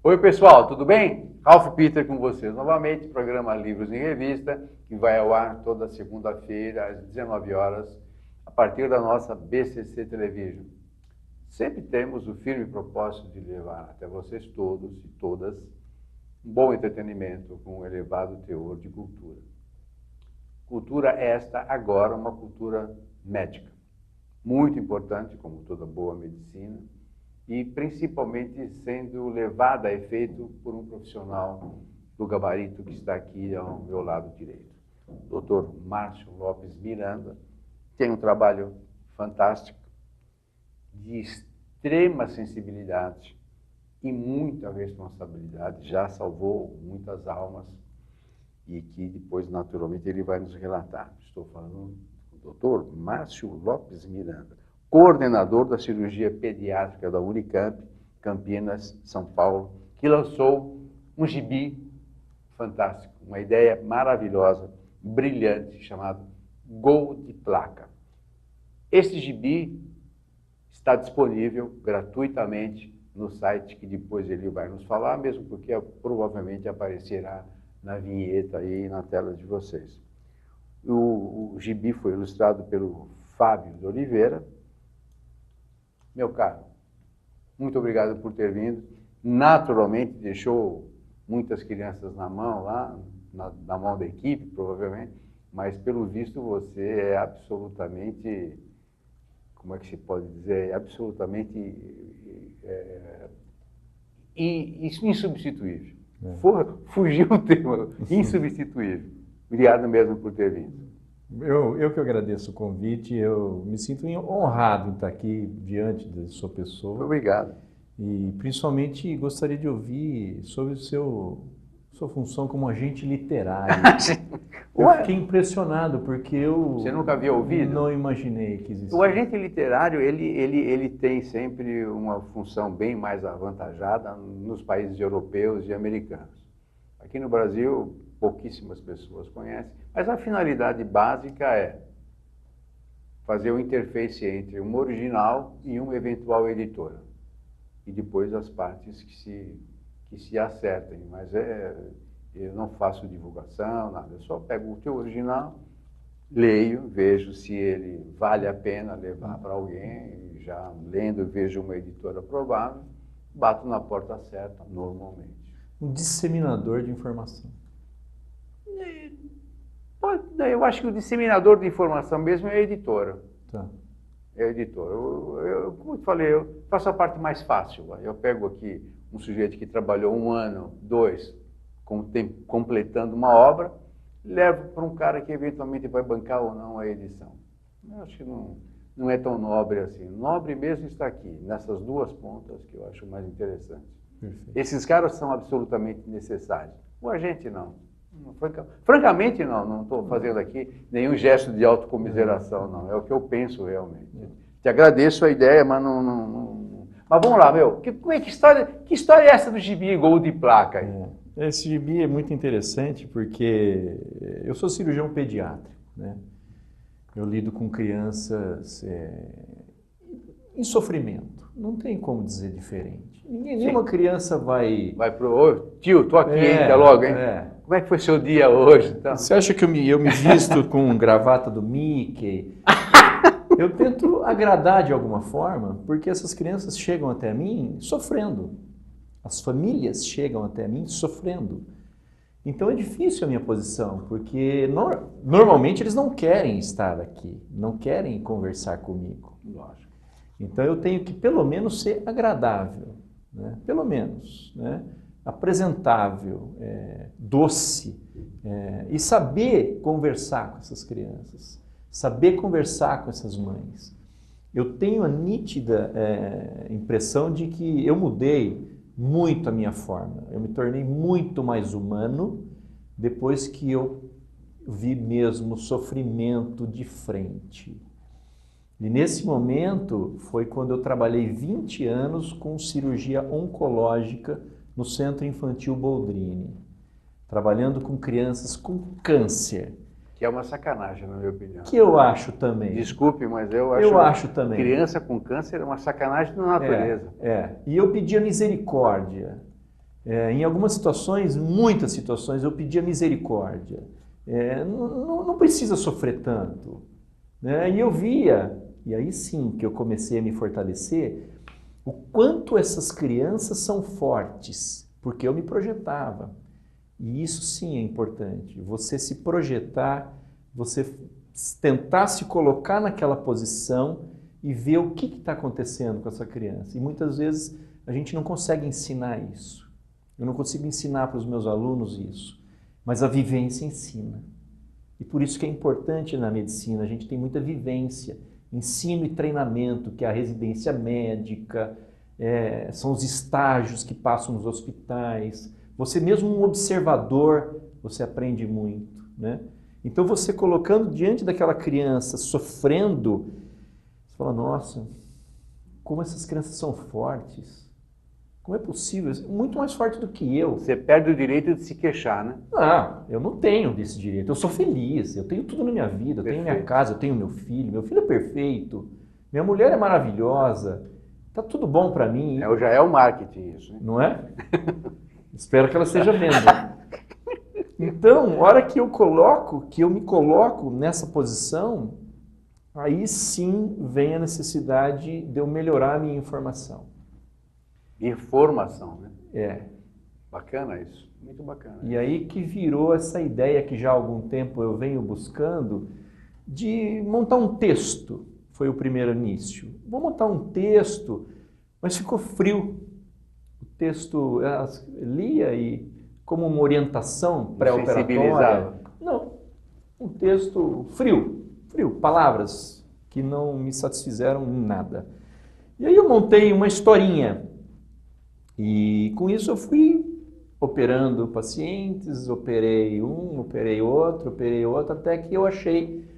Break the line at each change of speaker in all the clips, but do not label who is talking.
Oi, pessoal, tudo bem? Ralph Peter com vocês novamente, programa Livros em Revista, que vai ao ar toda segunda-feira, às 19 horas, a partir da nossa BCC Television. Sempre temos o firme propósito de levar até vocês todos e todas um bom entretenimento com um elevado teor de cultura. Cultura esta, agora, uma cultura médica, muito importante, como toda boa medicina, e principalmente sendo levada a efeito por um profissional do gabarito que está aqui ao meu lado direito. O Dr. Márcio Lopes Miranda tem um trabalho fantástico, de extrema sensibilidade e muita responsabilidade, já salvou muitas almas e que depois, naturalmente, ele vai nos relatar. Estou falando do Dr. Márcio Lopes Miranda, coordenador da cirurgia pediátrica da Unicamp, Campinas, São Paulo, que lançou um gibi fantástico, uma ideia maravilhosa, brilhante, chamado Gol de Placa. Esse gibi está disponível gratuitamente no site, que depois ele vai nos falar, mesmo porque provavelmente aparecerá na vinheta aí na tela de vocês. O gibi foi ilustrado pelo Fábio de Oliveira. Meu caro, muito obrigado por ter vindo. Naturalmente, deixou muitas crianças na mão lá, na mão da equipe, provavelmente, mas pelo visto você é absolutamente, como é que se pode dizer, absolutamente insubstituível. Fugiu o tema, insubstituível. Obrigado mesmo por ter vindo.
Eu que agradeço o convite, eu me sinto honrado em estar aqui diante da sua pessoa.
Obrigado.
E principalmente gostaria de ouvir sobre sua função como agente literário. Eu fiquei impressionado porque
Você nunca havia ouvido?
Não imaginei que existia.
O agente literário, ele tem sempre uma função bem mais avantajada nos países europeus e americanos. Aqui no Brasil, pouquíssimas pessoas conhecem, mas a finalidade básica é fazer o interface entre uma original e uma eventual editora. E depois as partes que se acertem. Mas eu não faço divulgação, nada. Eu só pego o teu original, leio, vejo se ele vale a pena levar para alguém, e já lendo, vejo uma editora provável, bato na porta certa, normalmente.
Um disseminador de informação.
Eu acho que o disseminador de informação mesmo é a editora.
Tá.
É a editora. Como eu te falei, eu faço a parte mais fácil. Eu pego aqui um sujeito que trabalhou 1 ano, 2, completando uma obra, levo para um cara que eventualmente vai bancar ou não a edição. Eu acho que não é tão nobre assim. Nobre mesmo está aqui, nessas duas pontas que eu acho mais interessante.
Perfeito.
Esses caras são absolutamente necessários. O agente não. Francamente, não estou fazendo aqui nenhum gesto de autocomiseração, não. É o que eu penso realmente. Te agradeço a ideia, mas não. Mas vamos lá, meu. Que história é essa do gibi Gol de Placa aí?
Esse gibi é muito interessante porque eu sou cirurgião pediátrico, né? Eu lido com crianças em sofrimento. Não tem como dizer diferente. Nenhuma criança vai...
Vai tio, tô aqui, hein? Até logo, hein? Como é que foi seu dia hoje? Então?
Você acha que eu me visto com gravata do Mickey? Eu tento agradar de alguma forma, porque essas crianças chegam até mim sofrendo. As famílias chegam até mim sofrendo. Então é difícil a minha posição, porque normalmente eles não querem estar aqui, não querem conversar comigo.
Lógico.
Então eu tenho que pelo menos ser agradável, né? Pelo menos, né? Apresentável, doce, e saber conversar com essas crianças, saber conversar com essas mães. Eu tenho a nítida impressão de que eu mudei muito a minha forma, eu me tornei muito mais humano depois que eu vi mesmo o sofrimento de frente. E nesse momento foi quando eu trabalhei 20 anos com cirurgia oncológica no Centro Infantil Boldrini, trabalhando com crianças com câncer.
Que é uma sacanagem, na minha opinião.
Que eu acho também.
Desculpe, mas eu
acho também.
Criança com câncer é uma sacanagem da natureza.
E eu pedia misericórdia. Em algumas situações, muitas situações, eu pedia misericórdia. Não precisa sofrer tanto. Né? E eu via, e aí sim que eu comecei a me fortalecer, o quanto essas crianças são fortes, porque eu me projetava. E isso sim é importante, você se projetar, você tentar se colocar naquela posição e ver o que está acontecendo com essa criança. E muitas vezes a gente não consegue ensinar isso. Eu não consigo ensinar para os meus alunos isso, mas a vivência ensina. E por isso que é importante na medicina, a gente tem muita vivência, ensino e treinamento, que é a residência médica, são os estágios que passam nos hospitais. Você mesmo um observador, você aprende muito, né? Então você colocando diante daquela criança, sofrendo, você fala, nossa, como essas crianças são fortes. Como é possível? Muito mais forte do que eu.
Você perde o direito de se queixar, né?
Ah, eu não tenho desse direito. Eu sou feliz, eu tenho tudo na minha vida, eu tenho minha casa, eu tenho meu filho é perfeito, minha mulher é maravilhosa, tá tudo bom para mim.
Já é o marketing isso, né?
Não é? Espero que ela esteja vendo. Então, a hora que eu me coloco nessa posição, aí sim vem a necessidade de eu melhorar a minha informação.
Informação, né?
É.
Bacana isso, muito bacana.
E aí que virou essa ideia que já há algum tempo eu venho buscando de montar um texto. Foi o primeiro início. Vou montar um texto, mas ficou frio. O texto, lia e como uma orientação pré-operatória. Não, um texto frio, palavras que não me satisfizeram em nada. E aí eu montei uma historinha e com isso eu fui operando pacientes, operei um, operei outro, até que eu achei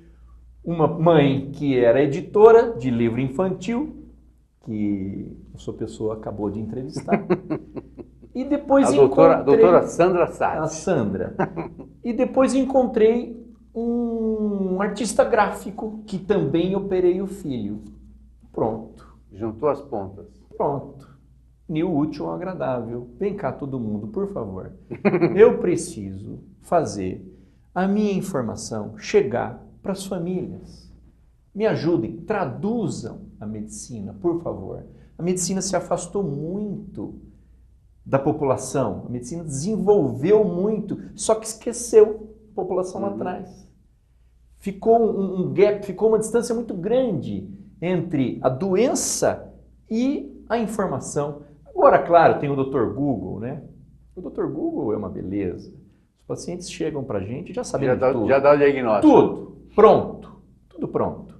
uma mãe que era editora de livro infantil, que a sua pessoa acabou de entrevistar. E depois
doutora Sandra Sá.
A Sandra. E depois encontrei um artista gráfico que também operei o filho. Pronto.
Juntou as pontas.
Pronto. Uniu o útil ao agradável. Vem cá todo mundo, por favor. Eu preciso fazer a minha informação chegar para as famílias. Me ajudem, traduzam a medicina, por favor. A medicina se afastou muito da população. A medicina desenvolveu muito, só que esqueceu a população lá atrás. Ficou um gap, ficou uma distância muito grande entre a doença e a informação. Agora, claro, tem o Dr. Google, né? O Dr. Google é uma beleza. Os pacientes chegam para a gente e já sabem tudo.
Já dá o diagnóstico.
Tudo pronto, tudo pronto.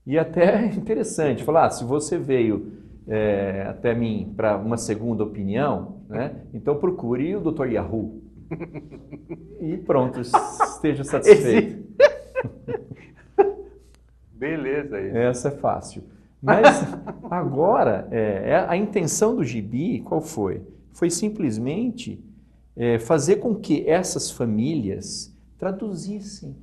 E até é interessante falar, se você veio até mim para uma segunda opinião, né? Então procure o Dr. Yahoo. E pronto, esteja satisfeito.
Beleza isso.
Essa é fácil. Mas agora, a intenção do gibi, qual foi? Foi simplesmente fazer com que essas famílias traduzissem,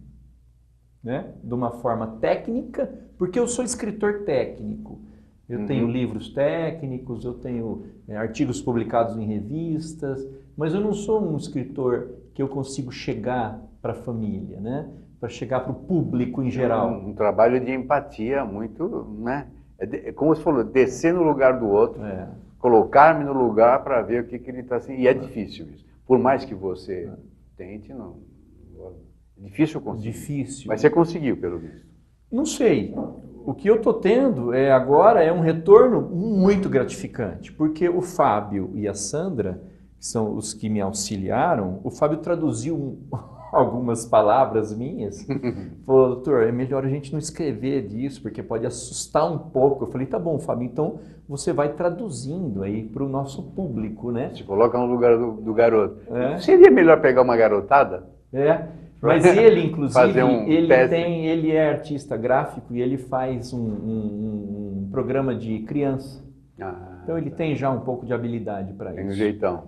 né? De uma forma técnica, porque eu sou escritor técnico. Eu tenho livros técnicos, eu tenho artigos publicados em revistas, mas eu não sou um escritor que eu consigo chegar para a família, né? Para chegar para o público em geral.
Um trabalho de empatia muito, né? Como você falou, descer no lugar do outro, colocar-me no lugar para ver o que ele está assim. E é difícil isso. Por mais que você tente, não. É difícil conseguir.
Difícil.
Mas você conseguiu, pelo visto.
Não sei. O que eu estou tendo agora é um retorno muito gratificante, porque o Fábio e a Sandra, que são os que me auxiliaram, o Fábio traduziu algumas palavras minhas, falou, doutor, é melhor a gente não escrever disso, porque pode assustar um pouco. Eu falei, tá bom, Fábio, então você vai traduzindo aí para o nosso público, né?
Se coloca no lugar do garoto. Seria melhor pegar uma garotada?
Mas ele, inclusive,
ele
é artista gráfico e ele faz um programa de criança. Então ele tem já um pouco de habilidade para isso.
Tem um jeitão.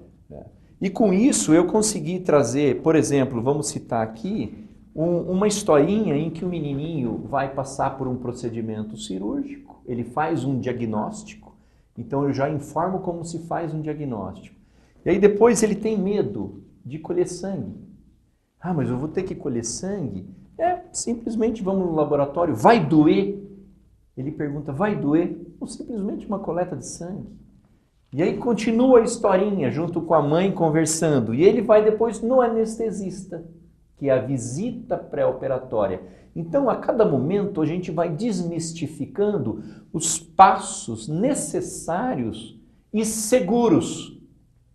E com isso eu consegui trazer, por exemplo, vamos citar aqui, uma historinha em que o menininho vai passar por um procedimento cirúrgico, ele faz um diagnóstico, então eu já informo como se faz um diagnóstico. E aí depois ele tem medo de colher sangue. Ah, mas eu vou ter que colher sangue? Simplesmente vamos no laboratório, vai doer? Ele pergunta, vai doer? Ou simplesmente uma coleta de sangue. E aí continua a historinha junto com a mãe conversando. E ele vai depois no anestesista, que é a visita pré-operatória. Então, a cada momento, a gente vai desmistificando os passos necessários e seguros.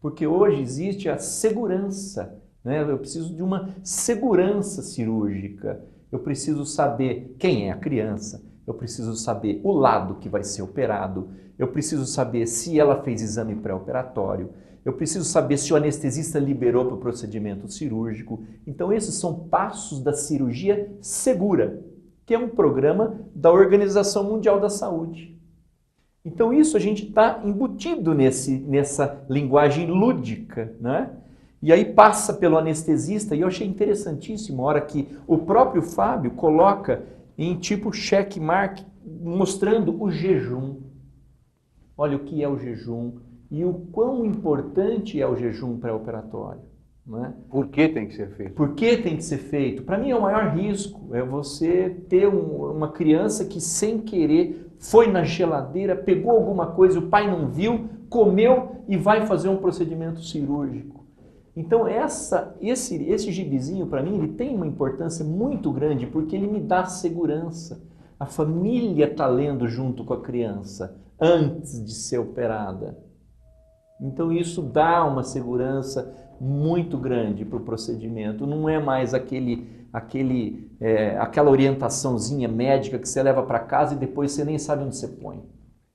Porque hoje existe a segurança, né? Eu preciso de uma segurança cirúrgica. Eu preciso saber quem é a criança. Eu preciso saber o lado que vai ser operado. Eu preciso saber se ela fez exame pré-operatório. Eu preciso saber se o anestesista liberou para o procedimento cirúrgico. Então, esses são passos da cirurgia segura, que é um programa da Organização Mundial da Saúde. Então, isso a gente está embutido nessa linguagem lúdica, né? E aí passa pelo anestesista, e eu achei interessantíssimo a hora que o próprio Fábio coloca em tipo checkmark, mostrando o jejum. Olha o que é o jejum e o quão importante é o jejum pré-operatório. Né?
Por que tem que ser feito?
Por que tem que ser feito? Para mim é o maior risco, é você ter uma criança que sem querer foi na geladeira, pegou alguma coisa, o pai não viu, comeu e vai fazer um procedimento cirúrgico. Então esse gibizinho para mim ele tem uma importância muito grande porque ele me dá segurança. A família está lendo junto com a criança antes de ser operada. Então isso dá uma segurança muito grande para o procedimento. Não é mais aquela orientaçãozinha médica que você leva para casa e depois você nem sabe onde você põe.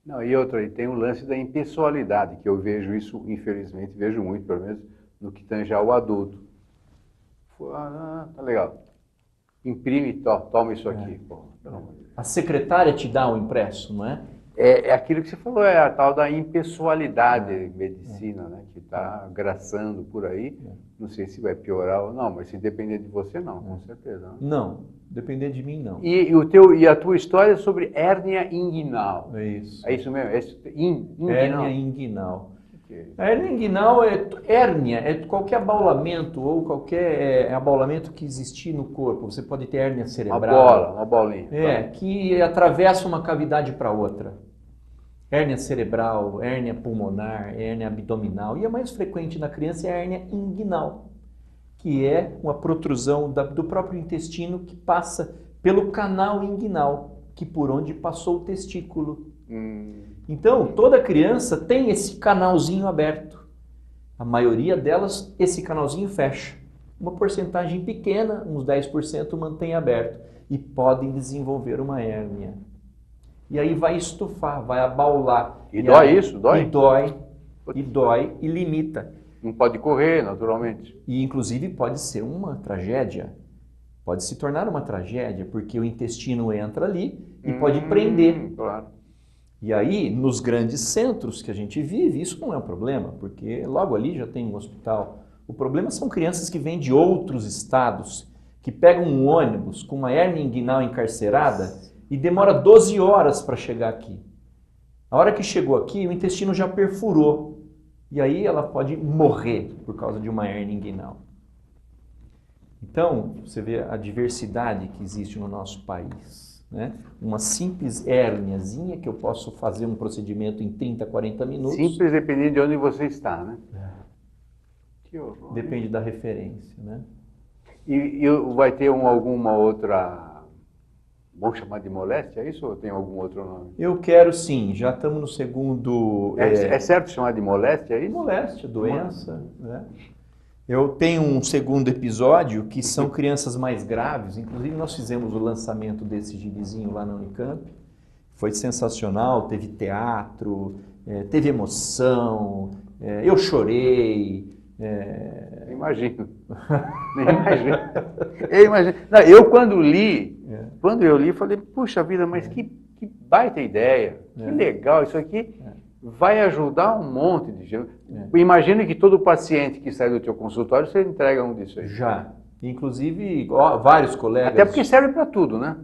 Não, e outra, tem o lance da impessoalidade, que eu vejo isso, infelizmente, vejo muito, pelo menos, no que tange ao adulto. Tá legal. Imprime, toma isso aqui. Pô, pelo amor de Deus.
A secretária te dá um impresso, não é?
É aquilo que você falou, é a tal da impessoalidade medicina, né, que está graçando por aí. Não sei se vai piorar ou não, mas se depender de você, não, com certeza.
Não, depender de mim, não.
E a tua história é sobre hérnia inguinal.
É isso.
É isso mesmo? Inguinal.
Hérnia inguinal.
Que
A hérnia inguinal hérnia, é qualquer abaulamento ou qualquer abaulamento que existir no corpo. Você pode ter hérnia cerebral.
uma bolinha.
Que atravessa uma cavidade para outra. Hérnia cerebral, hérnia pulmonar, hérnia abdominal. E a mais frequente na criança é a hérnia inguinal, que é uma protrusão do próprio intestino que passa pelo canal inguinal, que por onde passou o testículo. Então, toda criança tem esse canalzinho aberto. A maioria delas, esse canalzinho fecha. Uma porcentagem pequena, uns 10%, mantém aberto. E podem desenvolver uma hérnia. E aí vai estufar, vai abaular.
E dói
aí,
isso? Dói?
E dói e limita.
Não pode correr, naturalmente.
E inclusive pode ser uma tragédia. Pode se tornar uma tragédia, porque o intestino entra ali e pode prender.
Claro.
E aí, nos grandes centros que a gente vive, isso não é um problema, porque logo ali já tem um hospital. O problema são crianças que vêm de outros estados, que pegam um ônibus com uma hérnia inguinal encarcerada e demora 12 horas para chegar aqui. A hora que chegou aqui, o intestino já perfurou. E aí ela pode morrer por causa de uma hérnia inguinal. Então, você vê a diversidade que existe no nosso país. Né? Uma simples hérniazinha que eu posso fazer um procedimento em 30, 40 minutos.
Simples dependendo de onde você está, né? Que horror.
Depende da referência, né?
E vai ter alguma outra, vamos chamar de moléstia, é isso ou tem algum outro nome?
Eu quero sim, já estamos no segundo...
É certo chamar de moléstia aí?
Moléstia, doença, né? Eu tenho um segundo episódio que são crianças mais graves, inclusive nós fizemos o lançamento desse gibizinho lá na Unicamp, foi sensacional, teve teatro, teve emoção, eu chorei.
Imagino. Eu imagino. Não, eu quando eu li, falei, puxa vida, mas que baita ideia, que legal, isso aqui vai ajudar um monte de gente. Imagina que todo paciente que sai do teu consultório, você entrega um disso aí.
Já. Inclusive, vários colegas...
Até porque serve para tudo, né?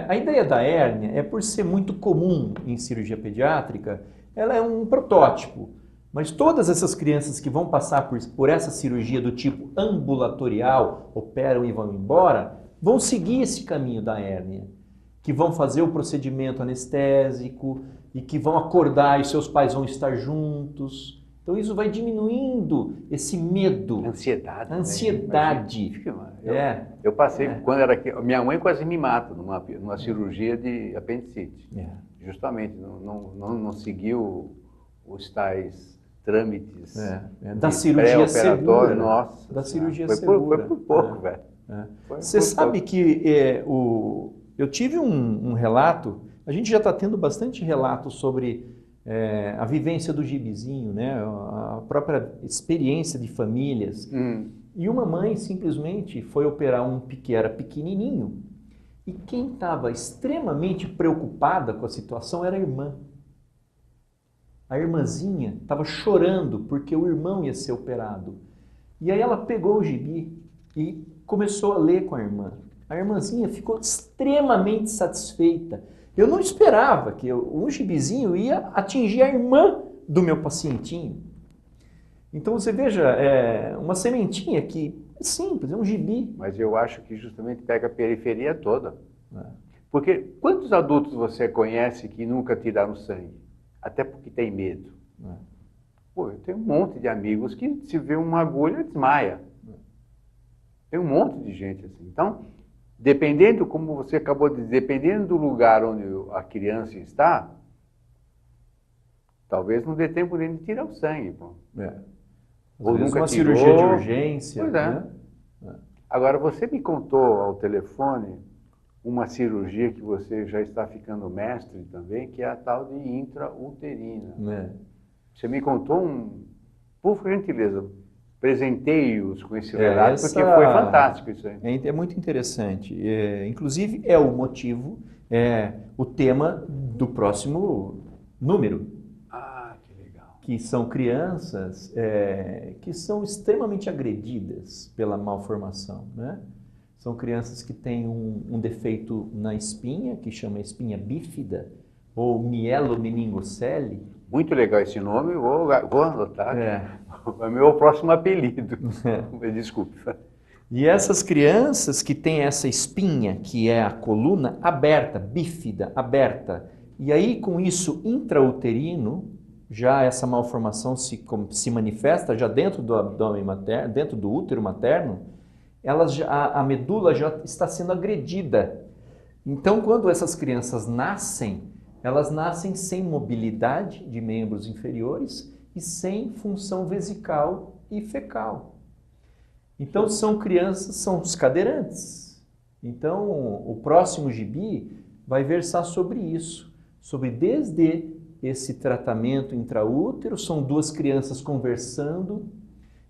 A ideia da hérnia é por ser muito comum em cirurgia pediátrica, ela é um protótipo. Mas todas essas crianças que vão passar por essa cirurgia do tipo ambulatorial, operam e vão embora, vão seguir esse caminho da hérnia, que vão fazer o procedimento anestésico e que vão acordar e seus pais vão estar juntos. Então isso vai diminuindo esse medo.
Ansiedade.
Ansiedade.
Né? Eu passei, quando era... Minha mãe quase me mata numa cirurgia de apendicite. Justamente, não seguiu os tais trâmites
da cirurgia segura.
Nossa,
da cirurgia
segura. Foi por pouco, velho.
Você sabe que eu tive um relato, a gente já está tendo bastante relatos sobre a vivência do gibizinho, né? A própria experiência de famílias. E uma mãe simplesmente foi operar um que era pequenininho e quem estava extremamente preocupada com a situação era a irmã. A irmãzinha estava chorando porque o irmão ia ser operado. E aí ela pegou o gibi e começou a ler com a irmã. A irmãzinha ficou extremamente satisfeita. Eu não esperava que um gibizinho ia atingir a irmã do meu pacientinho. Então você veja, uma sementinha que é simples, é um gibi.
Mas eu acho que justamente pega a periferia toda. Porque quantos adultos você conhece que nunca tiraram sangue? Até porque tem medo. Pô, eu tenho um monte de amigos que se vê uma agulha, desmaia. Tem um monte de gente assim. Então, dependendo, como você acabou de dizer, dependendo do lugar onde a criança está, talvez não dê tempo de tirar o sangue. Pô.
Ou nunca uma cirurgia de urgência.
Pois é. Agora, você me contou ao telefone uma cirurgia que você já está ficando mestre também, que é a tal de intrauterina. Você me contou por gentileza, presenteie-os com esse relato, porque foi fantástico isso aí.
É muito interessante. Inclusive, é o motivo, o tema do próximo número.
Que legal.
Que são crianças que são extremamente agredidas pela malformação, né? São crianças que têm um defeito na espinha, que chama espinha bífida, ou mielomeningocele.
Muito legal esse nome, vou anotar. É o meu próximo apelido. Desculpe.
E essas crianças que têm essa espinha, que é a coluna aberta, bífida, aberta, e aí com isso intrauterino, já essa malformação se manifesta já dentro do abdômen materno, dentro do útero materno, a medula já está sendo agredida. Então, quando essas crianças nascem, elas nascem sem mobilidade de membros inferiores e sem função vesical e fecal. Então, são crianças, são os cadeirantes. Então, o próximo gibi vai versar sobre isso, sobre desde esse tratamento intraútero, são duas crianças conversando.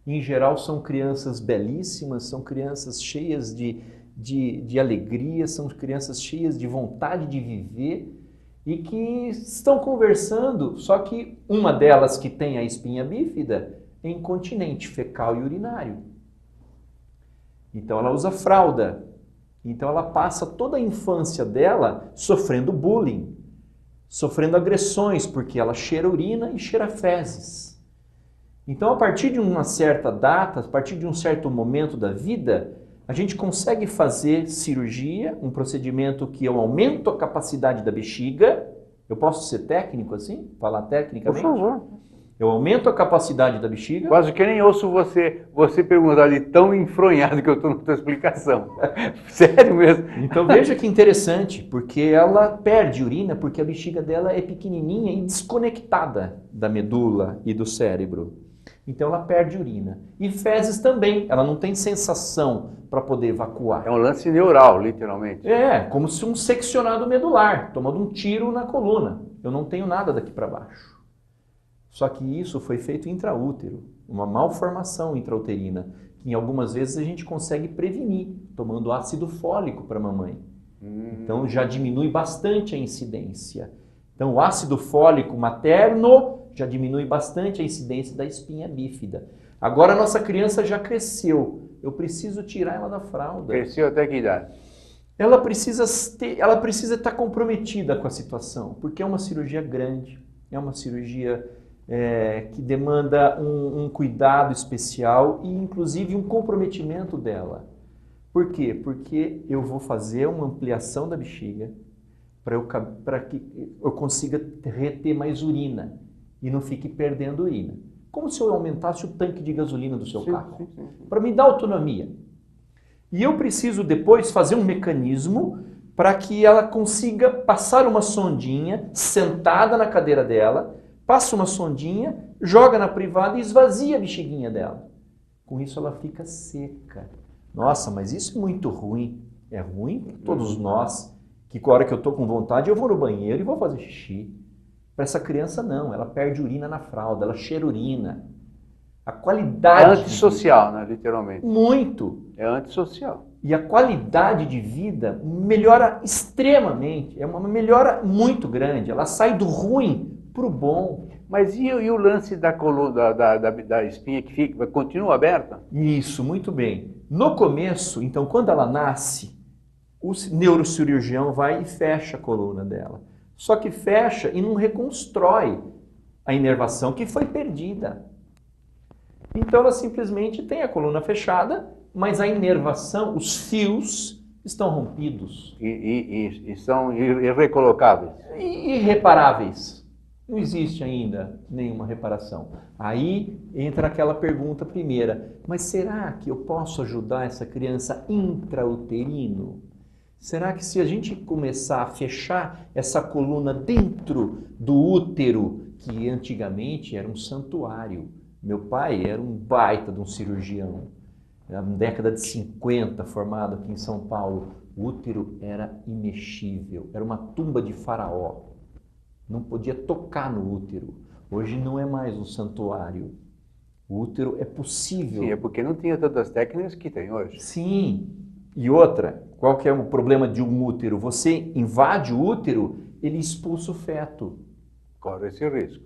Em geral, são crianças belíssimas, são crianças cheias de alegria, são crianças cheias de vontade de viver e que estão conversando, só que uma delas que tem a espinha bífida é incontinente fecal e urinário. Então ela usa fralda. Então ela passa toda a infância dela sofrendo bullying, sofrendo agressões, porque ela cheira urina e cheira fezes. Então, a partir de uma certa data, a partir de um certo momento da vida, a gente consegue fazer cirurgia, um procedimento que eu aumento a capacidade da bexiga. Eu posso ser técnico assim? Falar tecnicamente?
Por favor.
Eu aumento a capacidade da bexiga.
Quase que nem ouço você perguntar de tão enfronhado que eu estou na tua explicação. Sério mesmo.
Então veja que interessante, porque ela perde urina porque a bexiga dela é pequenininha e desconectada da medula e do cérebro. Então ela perde urina. E fezes também, ela não tem sensação para poder evacuar.
É um lance neural, literalmente.
Como se um seccionado medular, tomando um tiro na coluna. Eu não tenho nada daqui para baixo. Só que isso foi feito intraútero, uma malformação intrauterina, que em algumas vezes a gente consegue prevenir, tomando ácido fólico para a mamãe. Então já diminui bastante a incidência. Então o ácido fólico materno já diminui bastante a incidência da espinha bífida. Agora a nossa criança já cresceu, eu preciso tirar ela da fralda.
Cresceu até que idade?
Ela precisa estar comprometida com a situação, porque é uma cirurgia grande, é uma cirurgia que demanda um cuidado especial e, inclusive, um comprometimento dela. Por quê? Porque eu vou fazer uma ampliação da bexiga para que eu consiga reter mais urina e não fique perdendo urina. Como se eu aumentasse o tanque de gasolina do seu carro, para me dar autonomia. E eu preciso depois fazer um mecanismo para que ela consiga passar uma sondinha sentada na cadeira dela, passa uma sondinha, joga na privada e esvazia a bexiguinha dela. Com isso ela fica seca. Nossa, mas isso é muito ruim. É ruim para todos nós, que a hora que eu estou com vontade eu vou no banheiro e vou fazer xixi. Para essa criança não, ela perde urina na fralda, ela cheira urina. A qualidade...
É antissocial, né, literalmente.
Muito.
É antissocial.
E a qualidade de vida melhora extremamente, é uma melhora muito grande. Ela sai do ruim para o bom.
Mas e o lance da coluna, da espinha que continua aberta?
Isso, muito bem. No começo, então, quando ela nasce, o neurocirurgião vai e fecha a coluna dela. Só que fecha e não reconstrói a inervação que foi perdida. Então ela simplesmente tem a coluna fechada, mas a inervação, os fios estão rompidos.
E são irrecolocáveis.
Irreparáveis. Não existe ainda nenhuma reparação. Aí entra aquela pergunta primeira, mas será que eu posso ajudar essa criança intrauterino? Será que se a gente começar a fechar essa coluna dentro do útero, que antigamente era um santuário, meu pai era um baita de um cirurgião, na década de 50, formado aqui em São Paulo, o útero era imexível, era uma tumba de faraó, não podia tocar no útero. Hoje não é mais um santuário, o útero é possível.
Sim, é porque não tinha tantas técnicas que tem hoje.
Sim, e outra, qual que é o problema de um útero? Você invade o útero, ele expulsa o feto.
Corre esse risco.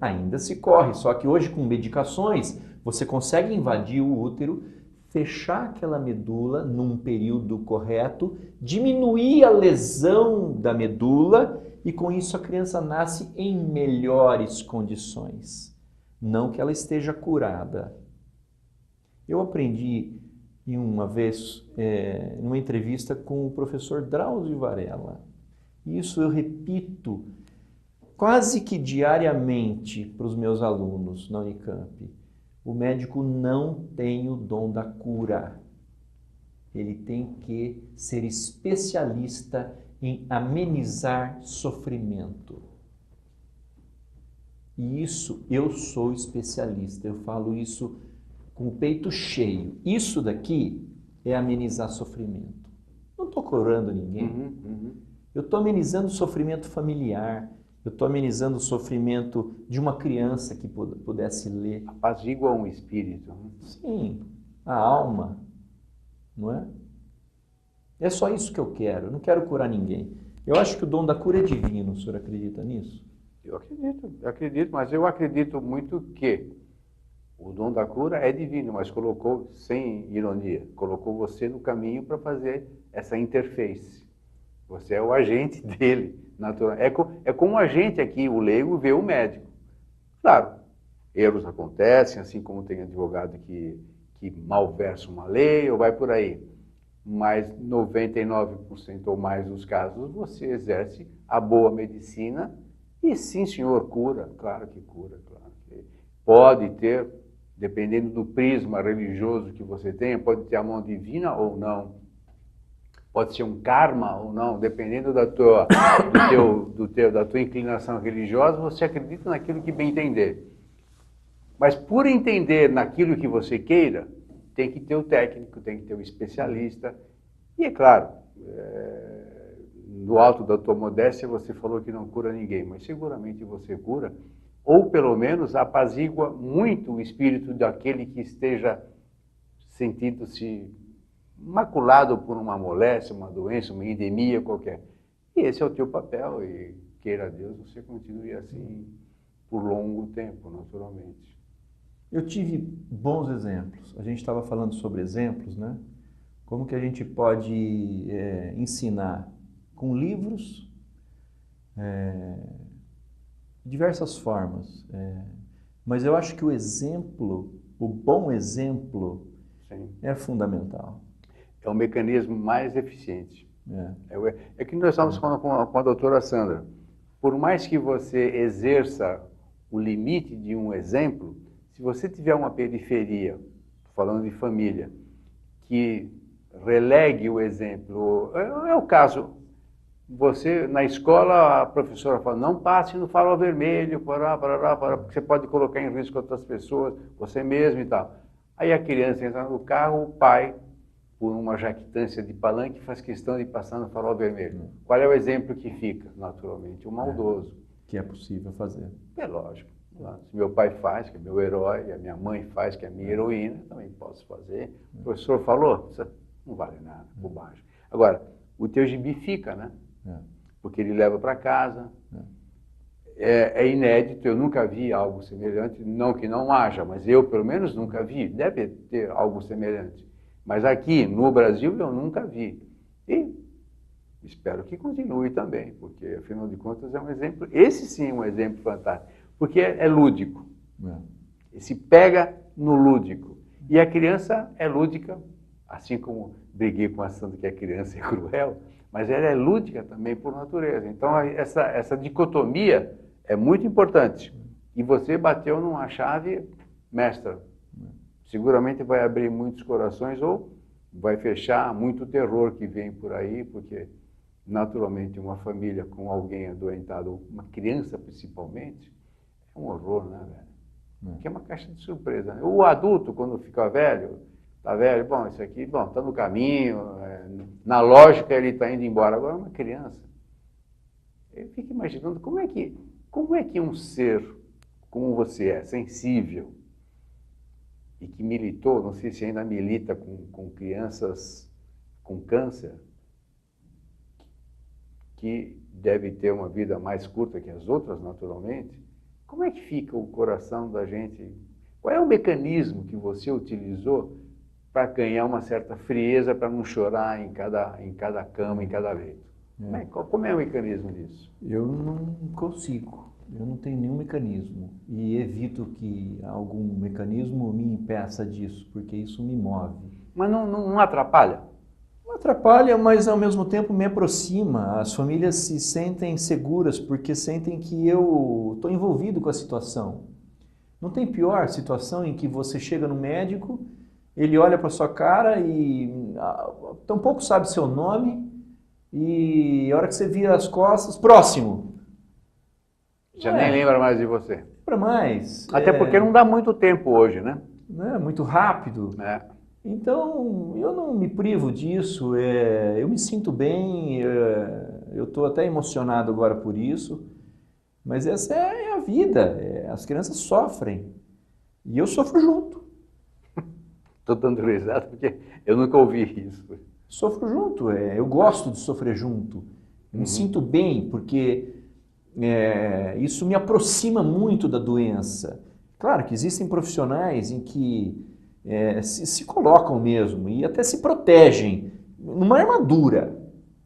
Ainda se corre, só que hoje com medicações você consegue invadir o útero, fechar aquela medula num período correto, diminuir a lesão da medula e com isso a criança nasce em melhores condições. Não que ela esteja curada. Eu aprendi uma vez, numa entrevista com o professor Drauzio Varela. Isso eu repito quase que diariamente para os meus alunos na Unicamp. O médico não tem o dom da cura. Ele tem que ser especialista em amenizar sofrimento. E isso, eu sou especialista, eu falo isso com o peito cheio. Isso daqui é amenizar sofrimento. Não estou curando ninguém. Eu estou amenizando o sofrimento familiar. Eu estou amenizando o sofrimento de uma criança que pudesse ler.
Apazigua um espírito.
Sim, a alma, não é? É só isso que eu quero. Eu não quero curar ninguém. Eu acho que o dom da cura é divino. O senhor acredita nisso?
Eu acredito, mas eu acredito muito que o dom da cura é divino, mas colocou, sem ironia, colocou você no caminho para fazer essa interface. Você é o agente dele, natural. É como a gente aqui, o leigo, vê o médico. Claro, erros acontecem, assim como tem advogado que malversa uma lei ou vai por aí. Mas 99% ou mais dos casos você exerce a boa medicina e sim, senhor, cura. Claro que cura, claro que pode ter, dependendo do prisma religioso que você tenha, pode ter a mão divina ou não. Pode ser um karma ou não, dependendo da tua inclinação religiosa, você acredita naquilo que bem entender. Mas por entender naquilo que você queira, tem que ter o técnico, tem que ter o especialista. E é claro, no alto da tua modéstia você falou que não cura ninguém, mas seguramente você cura, ou pelo menos apazigua muito o espírito daquele que esteja sentindo-se maculado por uma moléstia, uma doença, uma endemia qualquer. E esse é o teu papel e, queira Deus, você continue assim por longo tempo, naturalmente.
Eu tive bons exemplos. A gente estava falando sobre exemplos, né? Como que a gente pode ensinar com livros, De diversas formas. Mas eu acho que o exemplo, o bom exemplo,
Sim.
é fundamental.
É o mecanismo mais eficiente. É que nós estamos falando com a doutora Sandra. Por mais que você exerça o limite de um exemplo, se você tiver uma periferia, falando de família, que relegue o exemplo, é o caso, você na escola a professora fala, não passe no farol vermelho, porque você pode colocar em risco outras pessoas, você mesmo e tal. Aí a criança entra no carro, o pai, por uma jactância de palanque, faz questão de passar no farol vermelho. Qual é o exemplo que fica, naturalmente? O maldoso.
Que é possível fazer.
É lógico. Se meu pai faz, que é meu herói, a minha mãe faz, que é a minha heroína, também posso fazer. O professor falou, isso não vale nada, bobagem. Agora, o teu gibi fica, né? Porque ele leva para casa. É inédito, eu nunca vi algo semelhante, não que não haja, mas eu pelo menos nunca vi, deve ter algo semelhante. Mas aqui no Brasil eu nunca vi. E espero que continue também, porque afinal de contas é um exemplo, esse sim é um exemplo fantástico, porque é lúdico. Se pega no lúdico. E a criança é lúdica, assim como briguei com a Sandra que a criança é cruel, mas ela é lúdica também por natureza. Então essa dicotomia é muito importante. E você bateu numa chave mestra. Seguramente vai abrir muitos corações ou vai fechar muito terror que vem por aí, porque naturalmente uma família com alguém adoentado, uma criança principalmente, é um horror, né, velho? Que é uma caixa de surpresa. Né? O adulto, quando fica velho, tá velho, bom, isso aqui, bom, tá no caminho, na lógica ele está indo embora. Agora uma criança, eu fico imaginando como é que um ser como você é, sensível, e que militou, não sei se ainda milita com crianças com câncer, que deve ter uma vida mais curta que as outras, naturalmente, como é que fica o coração da gente? Qual é o mecanismo que você utilizou para ganhar uma certa frieza, para não chorar em cada cama, em cada leito? Como é o mecanismo disso?
Eu não consigo. Eu não tenho nenhum mecanismo e evito que algum mecanismo me impeça disso, porque isso me move.
Mas não atrapalha?
Não atrapalha, mas ao mesmo tempo me aproxima. As famílias se sentem seguras porque sentem que eu estou envolvido com a situação. Não tem pior situação em que você chega no médico, ele olha para sua cara e tampouco sabe seu nome e a hora que você vira as costas, próximo.
Já nem lembra mais de você.
Lembra mais.
Até porque não dá muito tempo hoje, né?
Muito rápido. Então, eu não me privo disso, eu me sinto bem, eu estou até emocionado agora por isso, mas essa é a vida, as crianças sofrem e eu sofro junto.
Estou dando risada porque eu nunca ouvi isso.
Sofro junto, eu gosto de sofrer junto, eu me sinto bem porque isso me aproxima muito da doença. Claro que existem profissionais em que se colocam mesmo e até se protegem numa armadura.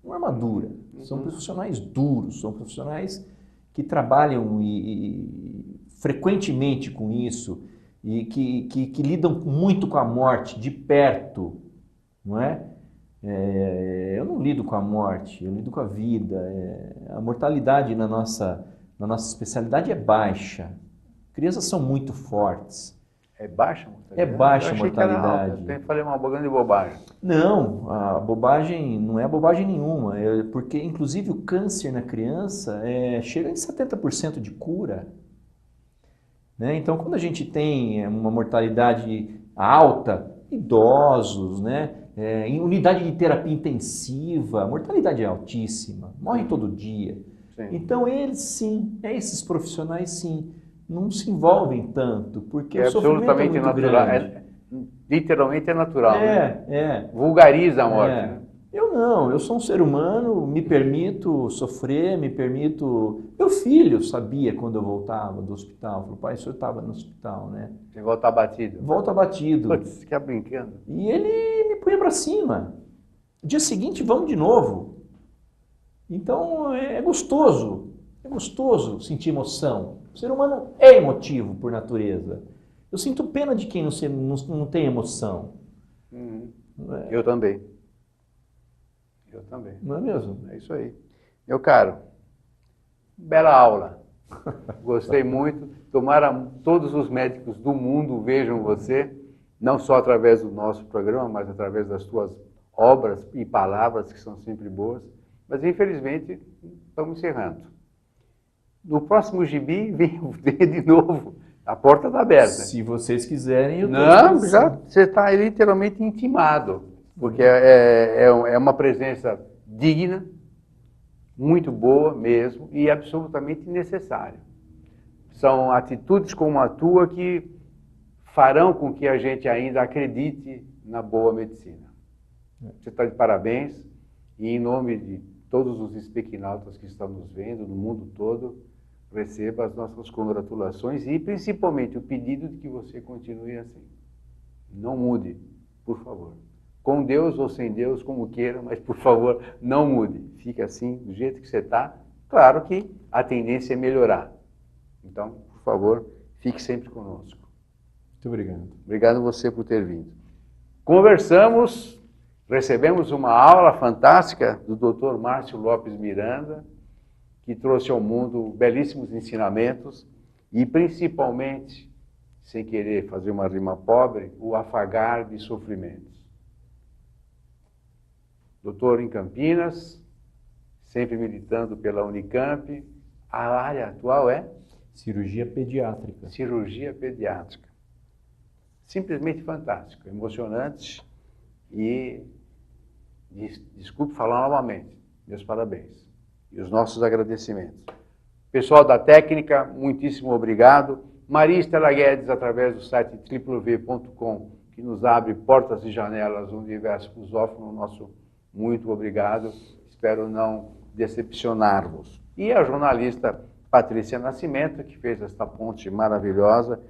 Uma armadura. São profissionais duros, são profissionais que trabalham frequentemente com isso e que lidam muito com a morte de perto, não é? Eu não lido com a morte, eu lido com a vida. A mortalidade na nossa especialidade é baixa. Crianças são muito fortes.
É baixa a mortalidade?
É baixa a mortalidade.
Eu falei uma grande bobagem.
Não, a bobagem não é bobagem nenhuma, porque inclusive o câncer na criança chega em 70% de cura. Né? Então, quando a gente tem uma mortalidade alta, idosos, né? Em unidade de terapia intensiva, a mortalidade é altíssima, morrem todo dia.
Sim.
Então, eles sim, esses profissionais sim, não se envolvem tanto, porque o sofrimento
absolutamente
é muito
natural.
grande.
Literalmente é natural. Né?
Vulgariza
a morte. Né?
Eu não, eu sou um ser humano, me permito sofrer, me permito... Meu filho sabia quando eu voltava do hospital, falou, pai, o senhor estava no hospital, né?
Você volta abatido.
Volta abatido.
Putz, você quer brincando?
E ele me punha para cima. Dia seguinte, vamos de novo. Então, é gostoso. É gostoso sentir emoção. O ser humano é emotivo por natureza. Eu sinto pena de quem não tem emoção. Não é?
Eu também. Eu também.
Não é mesmo?
É isso aí. Meu caro, bela aula. Gostei muito. Tomara todos os médicos do mundo vejam você, não só através do nosso programa, mas através das tuas obras e palavras, que são sempre boas. Mas, infelizmente, estamos encerrando. No próximo gibi, vem de novo. A porta está aberta.
Se vocês quiserem, eu estou
Não, já você está literalmente intimado, porque é uma presença digna, muito boa mesmo e absolutamente necessária. São atitudes como a tua que farão com que a gente ainda acredite na boa medicina. Você está de parabéns e em nome de todos os espequinautas que estão nos vendo no mundo todo, receba as nossas congratulações e principalmente o pedido de que você continue assim. Não mude, por favor. Com Deus ou sem Deus, como queira, mas por favor, não mude. Fique assim, do jeito que você está. Claro que a tendência é melhorar. Então, por favor, fique sempre conosco.
Muito obrigado.
Obrigado você por ter vindo. Conversamos, recebemos uma aula fantástica do Dr. Márcio Lopes Miranda, que trouxe ao mundo belíssimos ensinamentos e, principalmente, sem querer fazer uma rima pobre, o afagar de sofrimentos. Doutor em Campinas, sempre militando pela Unicamp. A área atual é?
Cirurgia pediátrica.
Cirurgia pediátrica. Simplesmente fantástico, emocionante e, desculpe falar novamente, meus parabéns e os nossos agradecimentos. Pessoal da técnica, muitíssimo obrigado. Maria Estela Guedes, através do site www.com, que nos abre portas e janelas no universo lusófono, nosso muito obrigado. Espero não decepcionar-vos. E a jornalista Patrícia Nascimento, que fez esta ponte maravilhosa,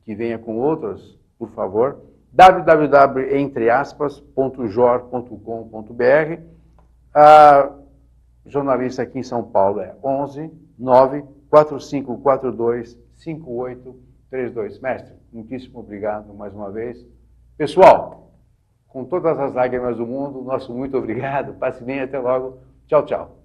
que venha com outras, por favor, www.entreaspas.jor.com.br. A jornalista aqui em São Paulo é 11 9 4542 5832. Mestre, muitíssimo obrigado mais uma vez. Pessoal, com todas as lágrimas do mundo, nosso muito obrigado. Passe bem, até logo. Tchau, tchau.